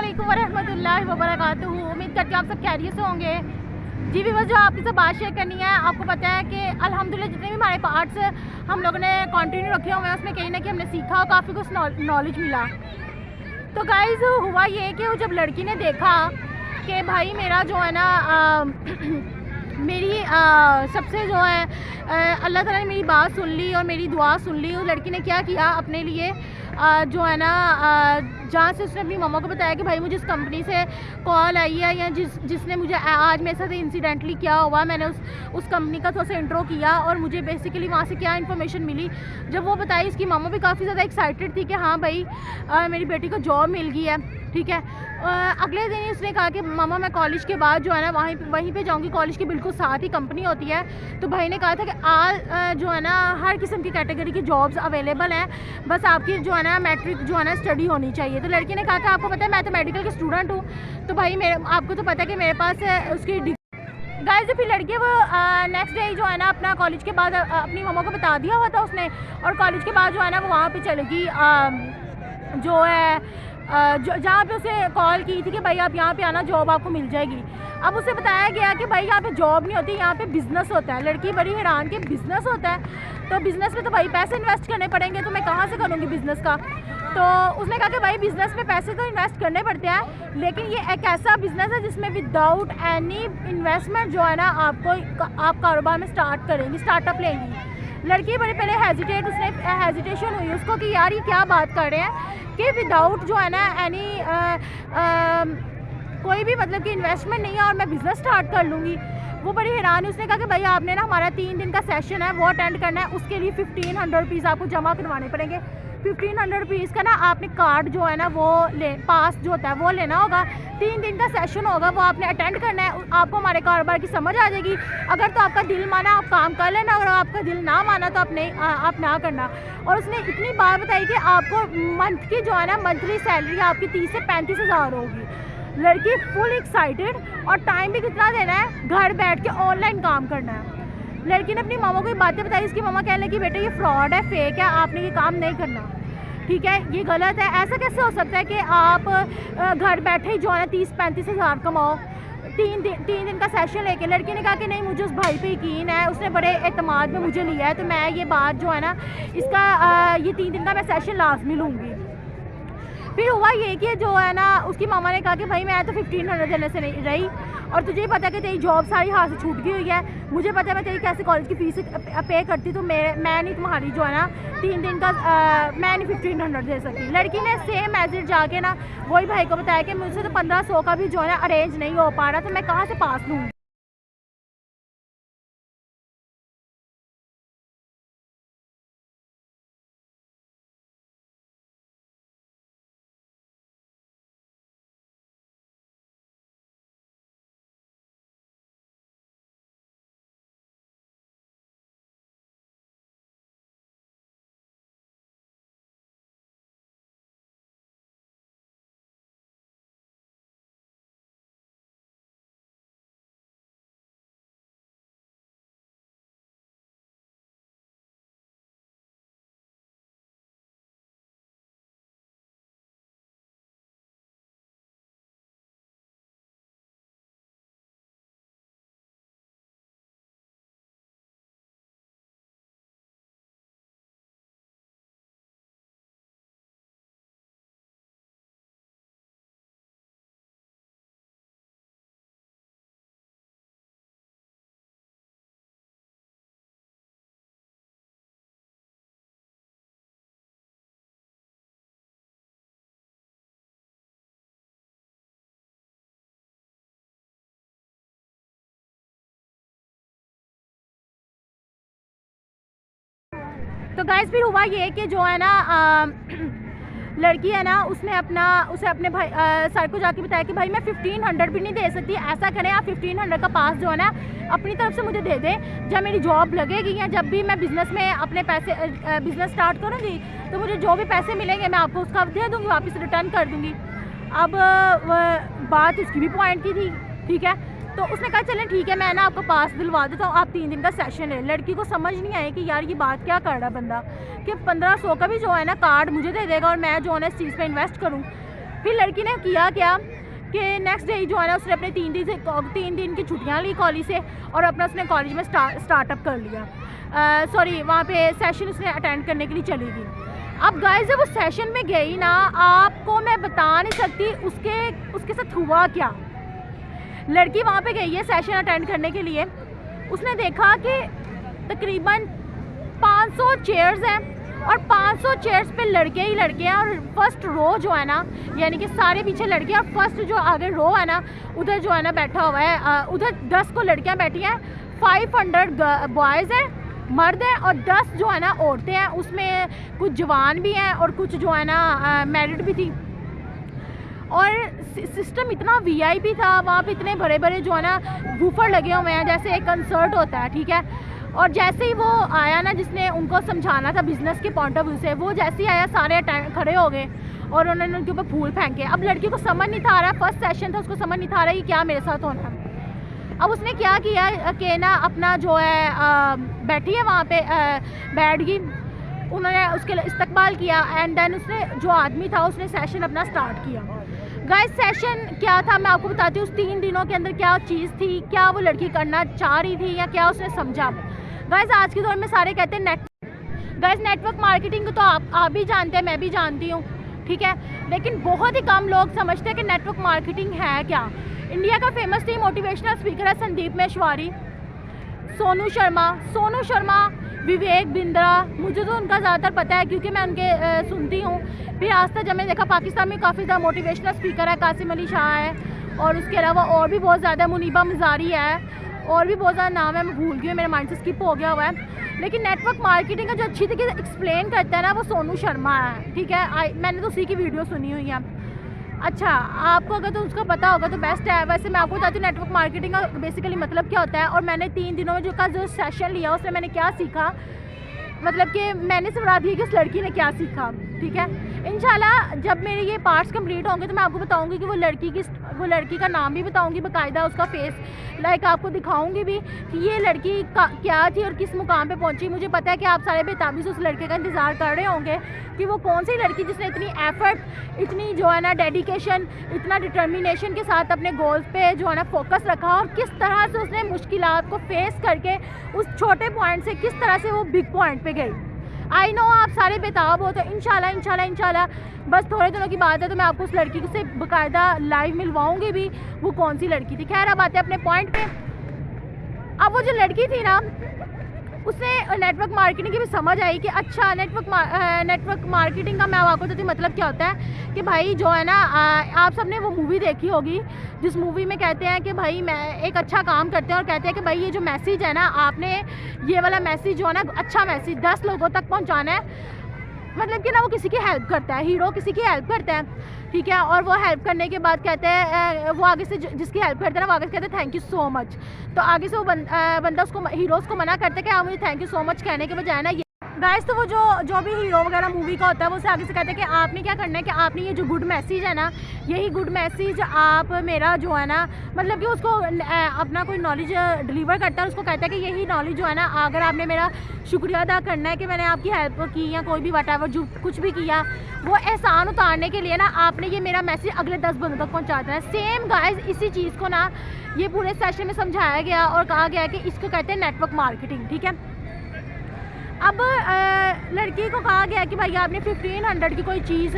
अस्सलामुअलैकुम वरहमतुल्लाहि वबरकातुहू। उम्मीद करती हूँ आप सब खैरियत से होंगे। जी भी बस जो आपके साथ बात शेयर करनी है, आपको पता है कि अल्हम्दुलिल्लाह जितने भी हमारे पार्ट्स हम लोगों ने कंटिन्यू रखे हुए हैं उसमें कहीं ना कहीं हमने सीखा और काफ़ी कुछ नॉलेज मिला। तो गाइज़ हुआ ये कि वो जब लड़की ने देखा कि भाई मेरा जो है ना मेरी सबसे जो है अल्लाह ताला ने मेरी बात सुन ली और मेरी दुआ सुन ली। उस लड़की ने क्या किया अपने लिए जो है ना जहाँ से उसने अपनी मम्मा को बताया कि भाई मुझे इस कंपनी से कॉल आई है या जिसने मुझे आज मेरे साथ इंसिडेंटली क्या हुआ, मैंने उस कंपनी का थोड़ा सा इंट्रो किया और मुझे बेसिकली वहाँ से क्या इन्फॉर्मेशन मिली। जब वो बताई उसकी मम्मा भी काफ़ी ज़्यादा एक्साइटेड थी कि हाँ भाई मेरी बेटी को जॉब मिल गई है, ठीक है। अगले दिन ही उसने कहा कि मामा मैं कॉलेज के बाद जो है ना वहीं पे जाऊंगी, कॉलेज के बिल्कुल साथ ही कंपनी होती है। तो भाई ने कहा था कि जो है ना हर किस्म की कैटेगरी की जॉब्स अवेलेबल हैं, बस आपकी जो है ना मैट्रिक जो है ना स्टडी होनी चाहिए। तो लड़की ने कहा कि आपको पता है मैं तो मेडिकल की स्टूडेंट हूँ, तो भाई आपको तो पता है कि मेरे पास उसकी गाइस जो फिर लड़की वो नेक्स्ट डे जो है ना अपना कॉलेज के बाद अपनी मम्मा को बता दिया हुआ था उसने, और कॉलेज के बाद जो है ना वो वहाँ पर चलेगी जो है जहाँ पे उसे कॉल की थी कि भाई आप यहाँ पे आना, जॉब आपको मिल जाएगी। अब उसे बताया गया कि भाई यहाँ पे जॉब नहीं होती, यहाँ पे बिज़नेस होता है। लड़की बड़ी हैरान कि बिज़नेस होता है, तो बिज़नेस में तो भाई पैसे इन्वेस्ट करने पड़ेंगे, तो मैं कहाँ से करूँगी बिज़नेस का। तो उसने कहा कि भाई बिज़नेस में पैसे तो इन्वेस्ट करने पड़ते हैं, लेकिन ये एक ऐसा बिज़नेस है जिसमें विदाउट एनी इन्वेस्टमेंट जो है ना आप कारोबार में स्टार्ट करेंगी, स्टार्टअप लेंगी। लड़की बड़े पहले हेजिटेशन हुई उसको कि यार ये क्या बात कर रहे हैं कि विदाउट जो है ना एनी कोई भी मतलब कि इन्वेस्टमेंट नहीं है और मैं बिज़नेस स्टार्ट कर लूँगी। वो बड़ी हैरान है। उसने कहा कि भाई आपने ना हमारा 3 दिन का सेशन है वो अटेंड करना है, उसके लिए 1500 रुपीज़ आपको जमा करवाने पड़ेंगे। 1500 रुपीज़ का ना आपने कार्ड जो है ना वो पास जो होता है वो लेना होगा। 3 दिन का सेशन होगा, वो आपने अटेंड करना है, आपको हमारे कारोबार की समझ आ जाएगी। अगर तो आपका दिल माना आप काम कर लेना, अगर आपका दिल ना माना तो आप ना करना। और उसने इतनी बात बताई कि आपको मंथ की जो है ना मंथली सैलरी आपकी 30 से 35 हज़ार होगी। लड़की फुल एक्साइटेड, और टाइम भी कितना देना है, घर बैठ के ऑनलाइन काम करना है। लड़की ने अपनी मामा को ये बातें बताई, इसकी मामा कहने लगी बेटे ये फ्रॉड है, फेक है, आपने ये काम नहीं करना, ठीक है, ये गलत है। ऐसा कैसे हो सकता है कि आप घर बैठे ही जो है ना 30-35 हज़ार कमाओ 3 दिन का सेशन लेके। लड़की ने कहा कि नहीं मुझे उस भाई पे यकीन है, उसने बड़े एतमाद में मुझे लिया है, तो मैं ये बात जो है ना इसका ये 3 दिन का मैं सेशन लाजमी लूँगी। फिर हुआ ये कि जो है ना उसकी मामा ने कहा कि भाई मैं तो 1500 देने से नहीं रही, और तुझे ही पता है कि तेरी जॉब सारी हाथ से छूट गई हुई है, मुझे पता है मैं तेरी कैसे कॉलेज की फ़ीस पे करती, तो मैं नहीं तुम्हारी जो है ना 3 दिन का मैं नहीं 1500 दे सकती। लड़की ने सेम मैसेज जाके ना वही भाई को बताया कि मुझसे तो 1500 का भी जो है ना अरेंज नहीं हो पा रहा, तो मैं कहाँ से पास लूँगी। तो गाइस फिर हुआ ये कि जो है ना लड़की है ना उसे अपने भाई सर को जाके बताया कि भाई मैं 1500 भी नहीं दे सकती, ऐसा करें आप 1500 का पास जो है ना अपनी तरफ से मुझे दे दें, जब मेरी जॉब लगेगी या जब भी मैं बिज़नेस में अपने पैसे बिज़नेस स्टार्ट करूँगी तो मुझे जो भी पैसे मिलेंगे मैं आपको उसका दे दूँगी, वापस रिटर्न कर दूँगी। अब बात उसकी भी पॉइंट की थी, ठीक है। तो उसने कहा चलें ठीक है मैं ना आपको पास दिलवा देता हूँ, आप 3 दिन का सेशन है। लड़की को समझ नहीं आई कि यार ये बात क्या कर रहा है बंदा कि 1500 का भी जो है ना कार्ड मुझे दे देगा और मैं जो है ना इस चीज़ पे इन्वेस्ट करूँ। फिर लड़की ने किया क्या कि नेक्स्ट डे जो है ना उसने अपने 3 दिन की छुट्टियाँ ली कॉलेज से और अपना उसने कॉलेज में स्टार्टअप कर लिया। सॉरी, वहाँ पे सेशन उसने अटेंड करने के लिए चली गई। अब गाइस जब वो सेशन में गई ना, आपको मैं बता नहीं सकती उसके साथ हुआ क्या। लड़की वहाँ पे गई है सेशन अटेंड करने के लिए, उसने देखा कि तकरीबन 500 चेयर्स हैं और 500 चेयर्स पे लड़के ही लड़के हैं और फर्स्ट रो जो है ना, यानी कि सारे पीछे लड़के और फर्स्ट जो आगे रो है ना उधर जो है ना बैठा हुआ है, उधर 10 को लड़कियां बैठी हैं, 500 बॉयज़ हैं, मर्द हैं और 10 जो है ना औरतें हैं। उसमें कुछ जवान भी हैं और कुछ जो है ना मैरिड भी थी। और सिस्टम इतना वीआईपी था, वहाँ पे इतने बड़े बड़े जो है ना वूफर लगे हुए हैं जैसे एक कंसर्ट होता है, ठीक है। और जैसे ही वो आया ना, जिसने उनको समझाना था बिज़नेस के पॉइंट ऑफ व्यू से, वो जैसे ही आया सारे खड़े हो गए और उन्होंने उनके ऊपर फूल फेंके। अब लड़की को समझ नहीं था आ रहा, फर्स्ट सेशन था, उसको समझ नहीं था आ रहा कि क्या मेरे साथ होना है। अब उसने क्या किया कि ना अपना जो है बैठी है वहाँ पे, बैठ गई, उन्होंने उसके इस्तकबाल किया एंड देन उसने जो आदमी था उसने सेशन अपना स्टार्ट किया। गाइस सेशन क्या था मैं आपको बताती हूँ। उस 3 दिनों के अंदर क्या चीज़ थी, क्या वो लड़की करना चाह रही थी या क्या उसने समझा। गाइस आज के दौर में सारे कहते हैं नेटवर्क मार्केटिंग को तो आप भी जानते हैं, मैं भी जानती हूँ, ठीक है। लेकिन बहुत ही कम लोग समझते हैं कि नेटवर्क मार्केटिंग है क्या। इंडिया का फेमस थी मोटिवेशनल स्पीकर है संदीप महेश्वरी, सोनू शर्मा, विवेक बिंद्रा, मुझे तो उनका ज़्यादातर पता है क्योंकि मैं उनके सुनती हूँ। फिर आज तक जब मैंने देखा पाकिस्तान में काफ़ी ज़्यादा मोटिवेशनल स्पीकर है, कासिम अली शाह है और उसके अलावा और भी बहुत ज़्यादा, मुनीबा मज़ारी है और भी बहुत ज़्यादा नाम है, मैं भूल गई, मेरे माइंड से स्किप हो गया हुआ है। लेकिन नेटवर्क मार्केटिंग का जो अच्छी तरीके से एक्सप्लेन करता है ना वो सोनू शर्मा है, ठीक है। मैंने तो उसी की वीडियो सुनी हुई है। अच्छा, आपको अगर तो उसका पता होगा तो बेस्ट है। वैसे मैं आपको बताती हूँ नेटवर्क मार्केटिंग का बेसिकली मतलब क्या होता है और मैंने 3 दिनों में जो सेशन लिया उसमें मैंने क्या सीखा, मतलब कि मैंने से बता दिया कि उस लड़की ने क्या सीखा, ठीक है। इंशाल्लाह जब मेरे ये पार्ट्स कंप्लीट होंगे तो मैं आपको बताऊंगी कि वो लड़की का नाम भी बताऊंगी बाकायदा, उसका फेस लाइक आपको दिखाऊंगी भी कि ये लड़की क्या थी और किस मुकाम पे पहुंची। मुझे पता है कि आप सारे बेताबी से उस लड़के का इंतज़ार कर रहे होंगे कि वो कौन सी लड़की जिसने इतनी एफर्ट, इतनी जो है ना डेडिकेशन, इतना डिटर्मिनेशन के साथ अपने गोल्स पे जो है ना फोकस रखा और किस तरह से उसने मुश्किलात को फेस करके उस छोटे पॉइंट से किस तरह से वो बिग पॉइंट पे गई। आई नो आप सारे बेताब हो, तो इंशाल्लाह बस थोड़े दिनों की बात है तो मैं आपको उस लड़की से बाकायदा लाइव मिलवाऊंगी भी वो कौन सी लड़की थी। खैर अब आते हैं अपने पॉइंट पे। अब वो जो लड़की थी ना उसने नेटवर्क मार्केटिंग की भी समझ आई कि अच्छा नेटवर्क मार्केटिंग का मैं आपको बताती हूँ मतलब क्या होता है कि भाई जो है ना आप सबने वो मूवी देखी होगी जिस मूवी में कहते हैं कि भाई मैं एक अच्छा काम करते हैं और कहते हैं कि भाई ये जो मैसेज है ना आपने ये वाला मैसेज जो है ना अच्छा मैसेज 10 लोगों तक पहुँचाना है। मतलब कि ना वो किसी की हेल्प करता है, हीरो किसी की हेल्प करता है, ठीक है। और वो हेल्प करने के बाद कहते हैं वो आगे से जिसकी हेल्प करता है ना वो आगे से कहते हैं थैंक यू सो मच। तो आगे से वो बंदा उसको हीरो उसको मना करता है कि आप मुझे थैंक यू सो मच कहने के बजाय ना गाइस तो वो जो भी हीरो वगैरह मूवी का होता है वो उसे आगे से कहते हैं कि आपने क्या करना है कि आपने ये जो गुड मैसेज है ना यही गुड मैसेज आप मेरा जो है ना मतलब कि उसको अपना कोई नॉलेज डिलीवर करता है, उसको कहता है कि यही नॉलेज जो है ना अगर आपने मेरा शुक्रिया अदा करना है कि मैंने आपकी हेल्प की या कोई भी वटएवर जो कुछ भी किया वो एहसान उतारने के लिए ना आपने ये मेरा मैसेज अगले 10 बंदों तक पहुँचाना है। सेम गाइस इसी चीज़ को ना ये पूरे सेशन में समझाया गया और कहा गया कि इसको कहते हैं नेटवर्क मार्केटिंग, ठीक है। अब लड़की को कहा गया कि भाई आपने 1500 की कोई चीज़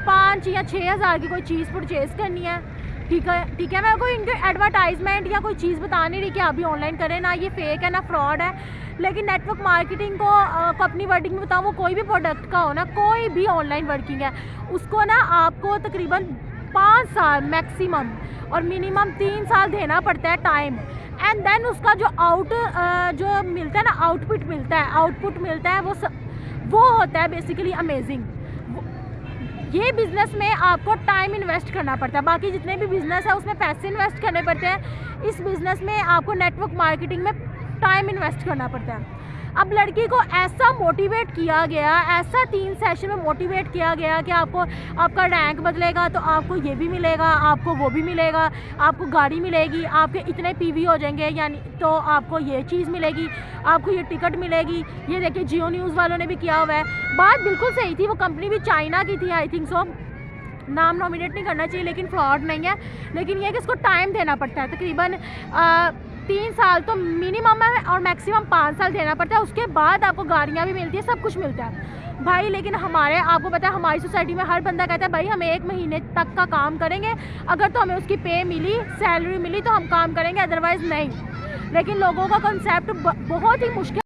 5 या 6000 की कोई चीज़ परचेज़ करनी है, ठीक है। मैं कोई इनके एडवर्टाइजमेंट या कोई चीज़ बता नहीं रही कि आप भी ऑनलाइन करें, ना ये फेक है ना फ्रॉड है। लेकिन नेटवर्क मार्केटिंग को अपनी वर्डिंग में बताऊँ, वो कोई भी प्रोडक्ट का हो ना, कोई भी ऑनलाइन वर्किंग है उसको ना आपको तकरीबन 5 साल मैक्सिमम और मिनिमम 3 साल देना पड़ता है टाइम एंड देन उसका जो मिलता है ना आउटपुट मिलता है वो होता है बेसिकली अमेजिंग। ये बिज़नेस में आपको टाइम इन्वेस्ट करना पड़ता है, बाकी जितने भी बिज़नेस है उसमें पैसे इन्वेस्ट करने पड़ते हैं, इस बिज़नेस में आपको नेटवर्क मार्केटिंग में टाइम इन्वेस्ट करना पड़ता है। अब लड़की को ऐसा मोटिवेट किया गया, ऐसा 3 सेशन में मोटिवेट किया गया कि आपको आपका रैंक बदलेगा तो आपको ये भी मिलेगा, आपको वो भी मिलेगा, आपको गाड़ी मिलेगी, आपके इतने पीवी हो जाएंगे, यानी तो आपको ये चीज़ मिलेगी, आपको ये टिकट मिलेगी। ये देखिए जियो न्यूज़ वालों ने भी किया हुआ है। बात बिल्कुल सही थी, वो कंपनी भी चाइना की थी आई थिंक सो, नाम नॉमिनेट नहीं करना चाहिए लेकिन फ्रॉड नहीं है। लेकिन ये है कि इसको टाइम देना पड़ता है, तकरीबन 3 साल तो मिनिमम है और मैक्सिमम 5 साल देना पड़ता है। उसके बाद आपको गाड़ियाँ भी मिलती है, सब कुछ मिलता है भाई। लेकिन हमारे आपको पता है हमारी सोसाइटी में हर बंदा कहता है भाई हम 1 महीने तक का काम करेंगे, अगर तो हमें उसकी पे मिली, सैलरी मिली तो हम काम करेंगे, अदरवाइज़ नहीं। लेकिन लोगों का कॉन्सेप्ट बहुत ही मुश्किल